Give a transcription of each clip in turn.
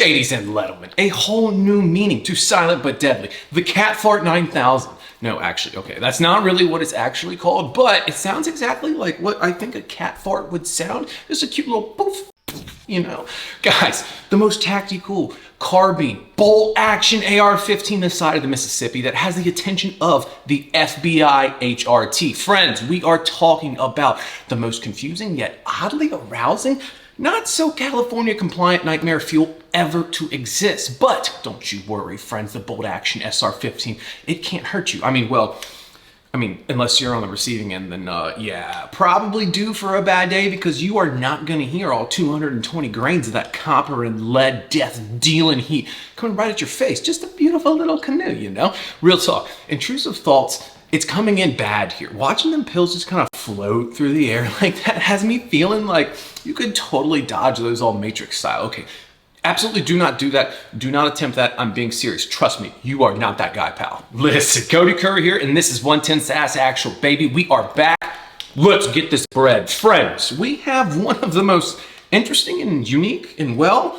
Ladies and gentlemen, a whole new meaning to silent but deadly. The Cat Fart 9000. No, actually, okay, that's not really what it's actually called, but it sounds exactly like what I think a cat fart would sound. Just a cute little poof, you know. Guys, the most tactical carbine bolt action AR-15 this side of the Mississippi that has the attention of the FBI HRT. Friends, we are talking about the most confusing yet oddly arousing, not so California compliant nightmare fuel ever to exist. But don't you worry, friends, the bolt action SR-15, it can't hurt you. I mean, unless you're on the receiving end, then yeah, probably due for a bad day, because you are not gonna hear all 220 grains of that copper and lead death dealing heat coming right at your face. Just a beautiful little canoe, you know? Real talk, intrusive thoughts, it's coming in bad here. Watching them pills just kind of float through the air like that has me feeling like you could totally dodge those all Matrix style. Okay, absolutely do not do that. Do not attempt that. I'm being serious. Trust me, you are not that guy, pal. Listen, Cody Curry here, and this is 110 SAS Actual, baby. We are back. Let's get this bread. Friends, we have one of the most interesting and unique and, well,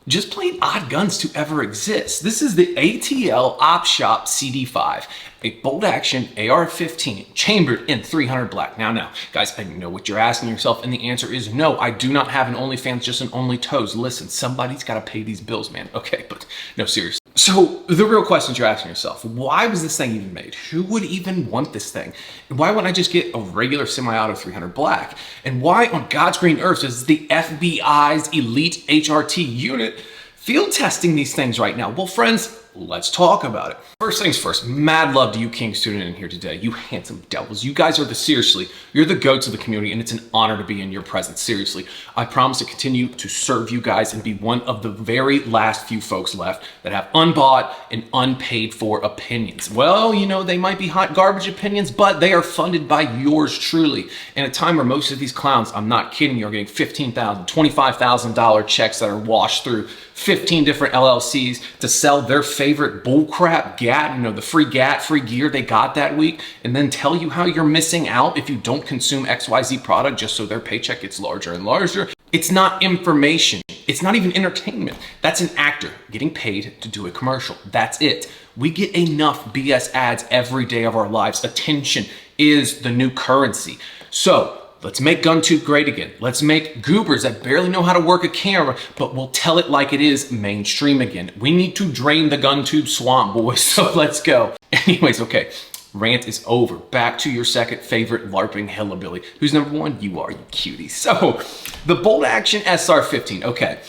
just plain odd guns to ever exist. This is the ATL OPP SHOP CD-5, a bolt action AR-15 chambered in 300 black. Now, guys, I know what you're asking yourself, and the answer is no. I do not have an OnlyFans, just an Only Toes. Listen, somebody's got to pay these bills, man. Okay, but no, seriously. So the real questions you're asking yourself: why was this thing even made? Who would even want this thing? And why wouldn't I just get a regular semi-auto 300 black? And why on God's green earth is the FBI's elite HRT unit field testing these things right now? Well, friends, let's talk about it. First things first, mad love to you Kings tuning in here today. You handsome devils. You guys are seriously, you're the goats of the community, and it's an honor to be in your presence. Seriously, I promise to continue to serve you guys and be one of the very last few folks left that have unbought and unpaid for opinions. Well, you know, they might be hot garbage opinions, but they are funded by yours truly. In a time where most of these clowns, I'm not kidding you, are getting $15,000, $25,000 checks that are washed through 15 different LLCs to sell their favorite bullcrap GAT, you know, the free GAT, free gear they got that week, and then tell you how you're missing out if you don't consume XYZ product just so their paycheck gets larger and larger. It's not information. It's not even entertainment. That's an actor getting paid to do a commercial. That's it. We get enough BS ads every day of our lives. Attention is the new currency. So let's make GunTube great again. Let's make goobers that barely know how to work a camera, but will tell it like it is, mainstream again. We need to drain the GunTube swamp, boys, so let's go. Anyways, okay, rant is over. Back to your second favorite LARPing hillbilly. Who's number one? You are, you cutie. So, the bolt action SR-15, okay.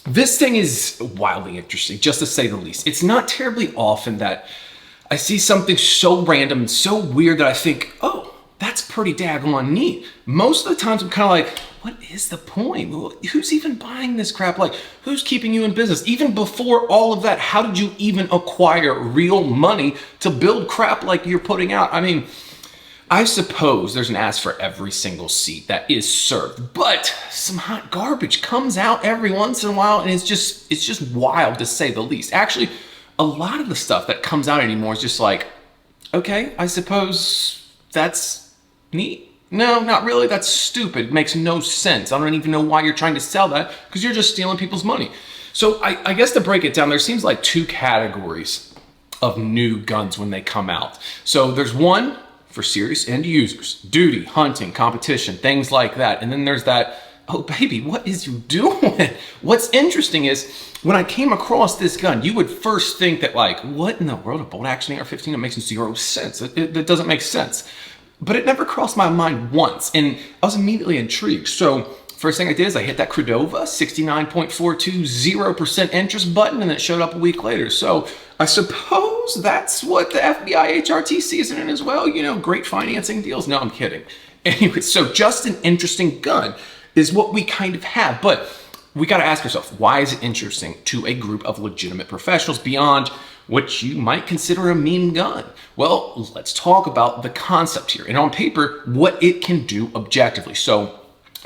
This thing is wildly interesting, just to say the least. It's not terribly often that I see something so random and so weird that I think, oh, that's pretty daggone neat. Most of the times I'm kind of like, what is the point? Who's even buying this crap? Like, who's keeping you in business? Even before all of that, how did you even acquire real money to build crap like you're putting out? I mean, I suppose there's an ass for every single seat that is served, but some hot garbage comes out every once in a while, and it's just wild to say the least. Actually, a lot of the stuff that comes out anymore is just like, okay, I suppose that's neat. No, not really. That's stupid. It makes no sense. I don't even know why you're trying to sell that, because you're just stealing people's money. So I guess to break it down, there seems like two categories of new guns when they come out. So there's one for serious end users, duty, hunting, competition, things like that. And then there's that, oh baby, what is you doing? What's interesting is when I came across this gun, you would first think that, like, what in the world, a bolt action AR-15? It makes zero sense. It doesn't make sense. But it never crossed my mind once, and I was immediately intrigued. So first thing I did is I hit that Credova 69.420% interest button, and it showed up a week later. So I suppose that's what the FBI HRT sees it in as well. You know, great financing deals. No, I'm kidding. Anyway, so just an interesting gun is what we kind of have. But we got to ask ourselves, why is it interesting to a group of legitimate professionals beyond what you might consider a mean gun? Well, let's talk about the concept here, and on paper, what it can do objectively. So,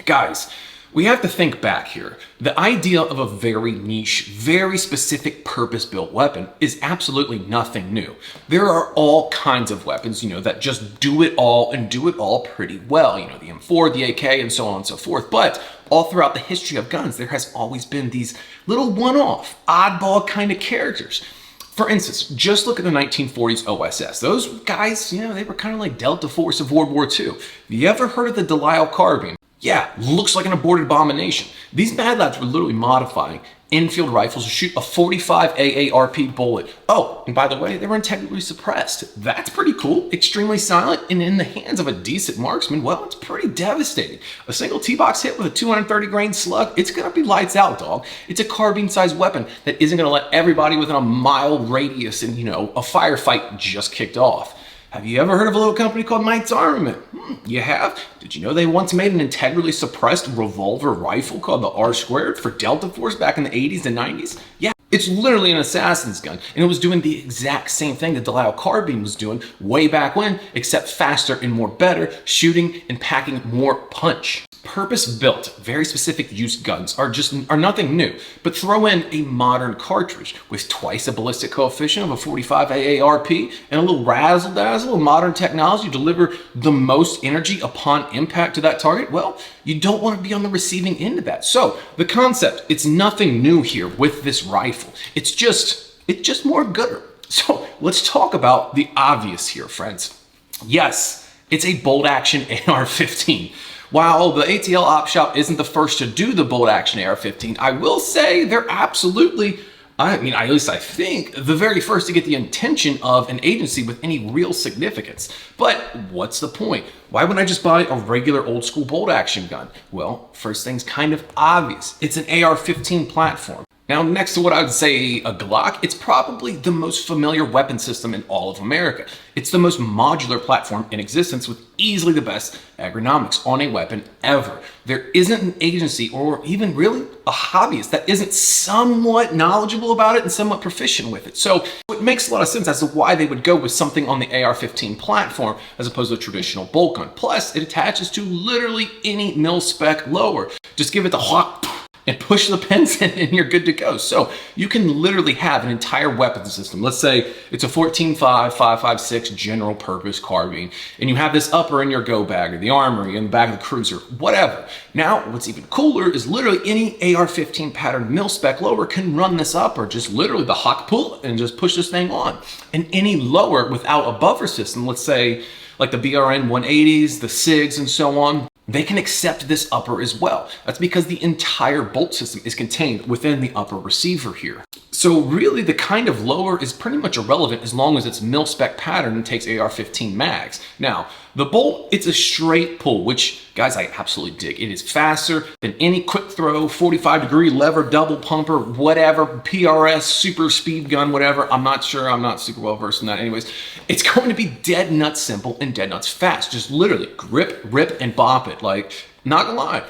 guys, We have to think back here. The idea of a very niche, very specific purpose-built weapon is absolutely nothing new. There are all kinds of weapons, that just do it all and do it all pretty well. The M4, the AK, and so on and so forth. But all throughout the history of guns, there has always been these little one-off, oddball kind of characters. For instance, just look at the 1940s OSS. Those guys, they were kind of like Delta Force of World War II. Have you ever heard of the Delisle carbine? Yeah, looks like an aborted abomination. These mad lads were literally modifying infield rifles to shoot a 45 AARP bullet. Oh, and by the way, they were integrally suppressed. That's pretty cool, extremely silent, and in the hands of a decent marksman, well, it's pretty devastating. A single T-box hit with a 230 grain slug, it's gonna be lights out, dog. It's a carbine-sized weapon that isn't gonna let everybody within a mile radius and, a firefight just kicked off. Have you ever heard of a little company called Knight's Armament? You have? Did you know they once made an integrally suppressed revolver rifle called the R-squared for Delta Force back in the 80s and 90s? Yeah, it's literally an assassin's gun, and it was doing the exact same thing that Delisle carbine was doing way back when, except faster and more better, shooting and packing more punch. Purpose-built, very specific use guns are nothing new, but throw in a modern cartridge with twice the ballistic coefficient of a 45 AARP and a little razzle-dazzle of modern technology to deliver the most energy upon impact to that target, well, you don't want to be on the receiving end of that. So the concept, it's nothing new here with this rifle. It's just more gooder. So let's talk about the obvious here, friends. Yes, it's a bolt-action AR-15. While the ATL OPP SHOP isn't the first to do the bolt-action AR-15, I will say they're absolutely, at least I think, the very first to get the attention of an agency with any real significance. But what's the point? Why wouldn't I just buy a regular old school bolt-action gun? Well, first thing's kind of obvious. It's an AR-15 platform. Now, next to what I would say a Glock, it's probably the most familiar weapon system in all of America. It's the most modular platform in existence with easily the best ergonomics on a weapon ever. There isn't an agency or even really a hobbyist that isn't somewhat knowledgeable about it and somewhat proficient with it. So it makes a lot of sense as to why they would go with something on the AR-15 platform as opposed to a traditional bolt gun. Plus, it attaches to literally any mil-spec lower. Just give it the whop and push the pins in and you're good to go. So you can literally have an entire weapons system. Let's say it's a 14.5, 5.56 general purpose carbine, and you have this upper in your go bag or the armory in the back of the cruiser, whatever. Now, what's even cooler is literally any AR-15 pattern mil-spec lower can run this upper, just literally the hock pull and just push this thing on. And any lower without a buffer system, let's say like the BRN 180s, the SIGs, and so on, they can accept this upper as well. That's because the entire bolt system is contained within the upper receiver here. So really the kind of lower is pretty much irrelevant as long as it's mil-spec pattern and takes AR-15 mags. Now, the bolt, it's a straight pull, which guys, I absolutely dig. It is faster than any quick throw, 45-degree lever, double pumper, whatever, PRS, super speed gun, whatever. I'm not sure, I'm not super well versed in that anyways. It's going to be dead nuts simple and dead nuts fast. Just literally grip, rip, and bop it. Like, not gonna lie.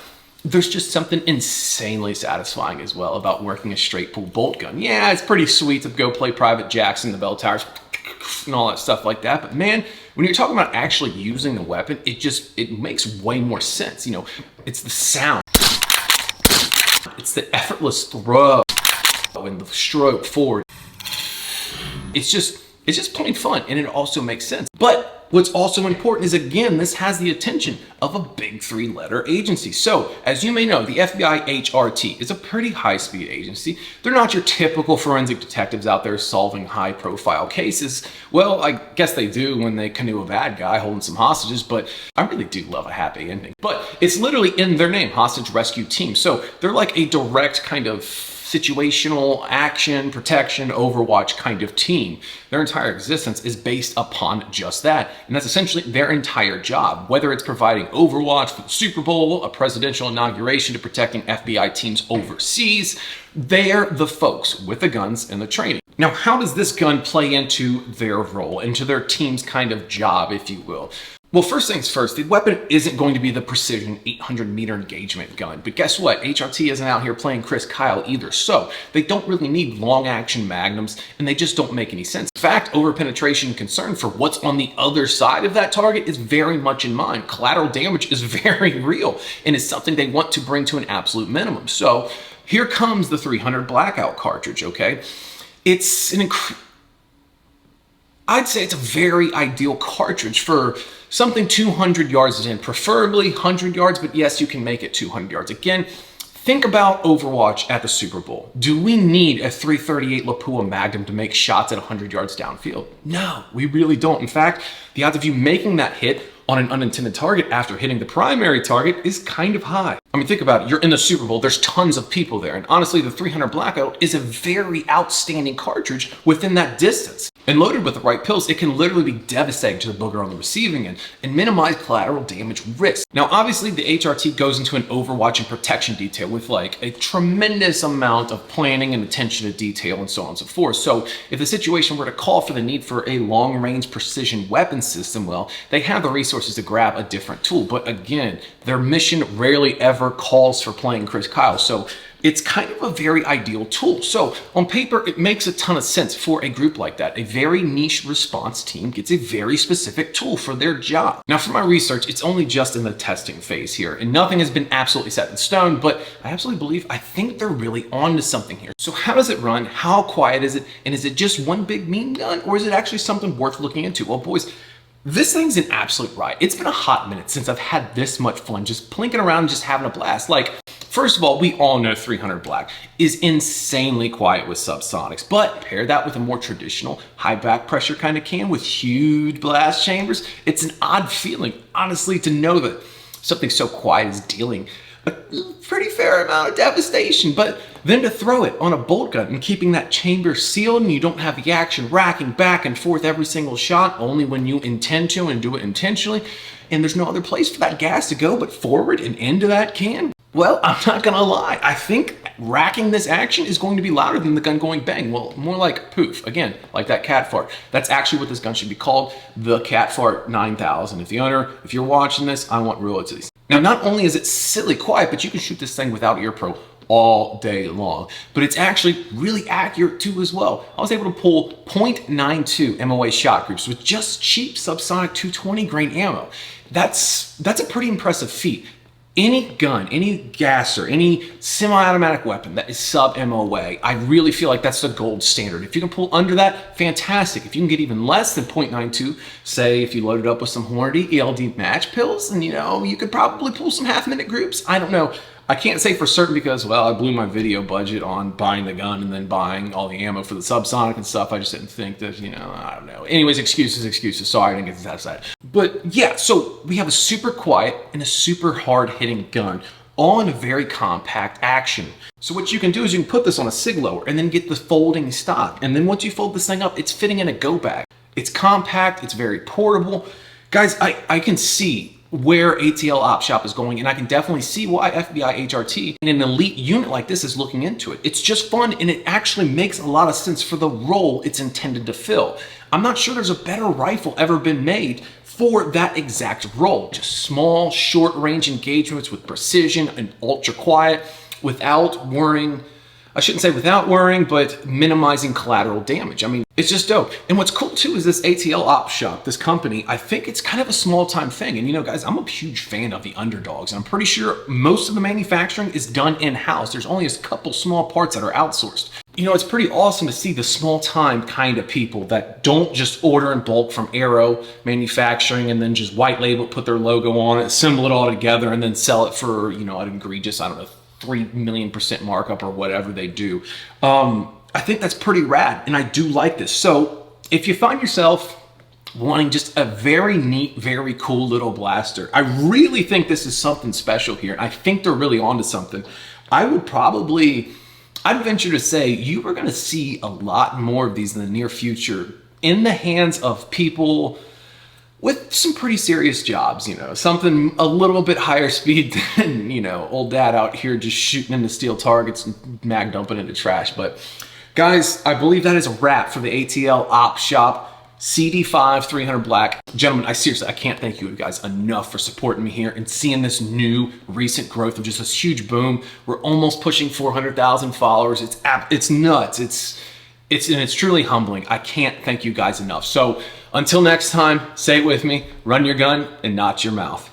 There's just something insanely satisfying as well about working a straight pull bolt gun. Yeah, it's pretty sweet to go play Private Jackson, the bell towers, and all that stuff like that. But man, when you're talking about actually using the weapon, it makes way more sense. It's the sound. It's the effortless throw and the stroke forward. It's just plain fun, and it also makes sense. But what's also important is, again, this has the attention of a big three-letter agency. So, as you may know, the FBI HRT is a pretty high-speed agency. They're not your typical forensic detectives out there solving high-profile cases. Well, I guess they do when they canoe a bad guy holding some hostages, but I really do love a happy ending. But it's literally in their name, Hostage Rescue Team. So they're like a direct kind of situational action, protection, Overwatch kind of team. Their entire existence is based upon just that. And that's essentially their entire job, whether it's providing Overwatch for the Super Bowl, a presidential inauguration, to protecting FBI teams overseas. They're the folks with the guns and the training. Now, how does this gun play into their role, into their team's kind of job, if you will? Well, first things first, the weapon isn't going to be the precision 800-meter engagement gun. But guess what? HRT isn't out here playing Chris Kyle either. So they don't really need long-action magnums, and they just don't make any sense. In fact, over-penetration concern for what's on the other side of that target is very much in mind. Collateral damage is very real, and is something they want to bring to an absolute minimum. So here comes the 300 Blackout cartridge, okay? It's an I'd say it's a very ideal cartridge for something 200 yards in, preferably 100 yards, but yes, you can make it 200 yards. Again, think about Overwatch at the Super Bowl. Do we need a 338 Lapua Magnum to make shots at 100 yards downfield? No, we really don't. In fact, the odds of you making that hit on an unintended target after hitting the primary target is kind of high. I mean, think about it. You're in the Super Bowl. There's tons of people there. And honestly, the 300 Blackout is a very outstanding cartridge within that distance. And loaded with the right pills, it can literally be devastating to the booger on the receiving end and minimize collateral damage risk. Now, obviously, the HRT goes into an Overwatch and protection detail with like a tremendous amount of planning and attention to detail and so on and so forth. So if the situation were to call for the need for a long-range precision weapon system, well, they have the resources to grab a different tool. But again, their mission rarely ever calls for playing Chris Kyle. So it's kind of a very ideal tool. So on paper, it makes a ton of sense for a group like that. A very niche response team gets a very specific tool for their job. Now, for my research, it's only just in the testing phase here, and nothing has been absolutely set in stone, but I think they're really on to something here. So how does it run? How quiet is it? And is it just one big mean gun, or is it actually something worth looking into? Well, boys, this thing's an absolute riot. It's been a hot minute since I've had this much fun just plinking around and just having a blast. Like, first of all, we all know 300 Black is insanely quiet with subsonics, but pair that with a more traditional high back pressure kind of can with huge blast chambers, it's an odd feeling, honestly, to know that something so quiet is dealing a pretty fair amount of devastation, but then to throw it on a bolt gun and keeping that chamber sealed, and you don't have the action racking back and forth every single shot, only when you intend to and do it intentionally, and there's no other place for that gas to go but forward and into that can. Well, I'm not gonna lie, I think racking this action is going to be louder than the gun going bang. Well, more like poof, again, like that cat fart. That's actually what this gun should be called, the Cat Fart 9000. If you're watching this, I want royalties. Now, not only is it silly quiet, but you can shoot this thing without ear pro all day long, but it's actually really accurate too as well. I was able to pull .92 MOA shot groups with just cheap subsonic 220 grain ammo. That's a pretty impressive feat. Any gun, any gasser, any semi-automatic weapon that is sub-MOA, I really feel like that's the gold standard. If you can pull under that, fantastic. If you can get even less than .92, say if you load it up with some Hornady ELD match pills, and you could probably pull some half-minute groups. I don't know. I can't say for certain because, well, I blew my video budget on buying the gun and then buying all the ammo for the subsonic and stuff. I just didn't think that, I don't know. Anyways, excuses. Sorry, I didn't get to that side. But yeah, so we have a super quiet and a super hard hitting gun, all in a very compact action. So what you can do is you can put this on a SIG lower and then get the folding stock. And then once you fold this thing up, it's fitting in a go bag. It's compact, it's very portable. Guys, I can see where ATL OPP SHOP is going, and I can definitely see why FBI HRT and an elite unit like this is looking into it. It's just fun, and it actually makes a lot of sense for the role it's intended to fill. I'm not sure there's a better rifle ever been made for that exact role. Just small, short-range engagements with precision and ultra quiet without worrying. I shouldn't say without worrying, but minimizing collateral damage. I mean, it's just dope. And what's cool too is this ATL OPP SHOP, this company, I think it's kind of a small time thing. And guys, I'm a huge fan of the underdogs. And I'm pretty sure most of the manufacturing is done in-house. There's only a couple small parts that are outsourced. It's pretty awesome to see the small time kind of people that don't just order in bulk from Aero Manufacturing and then just white label, put their logo on it, assemble it all together, and then sell it for, an egregious, 3 million % markup or whatever they do. I think that's pretty rad, and I do like this. So if you find yourself wanting just a very neat, very cool little blaster, I really think this is something special here. I think they're really onto something. I'd venture to say you are gonna see a lot more of these in the near future in the hands of people with some pretty serious jobs, something a little bit higher speed than, old dad out here just shooting into steel targets and mag dumping into trash. But guys, I believe that is a wrap for the ATL OPP SHOP CD-5 300 black. Gentlemen, I seriously, I can't thank you guys enough for supporting me here and seeing this new recent growth of just this huge boom. We're almost pushing 400,000 followers. It's nuts. It's truly humbling. I can't thank you guys enough. So until next time, say it with me, run your gun and not your mouth.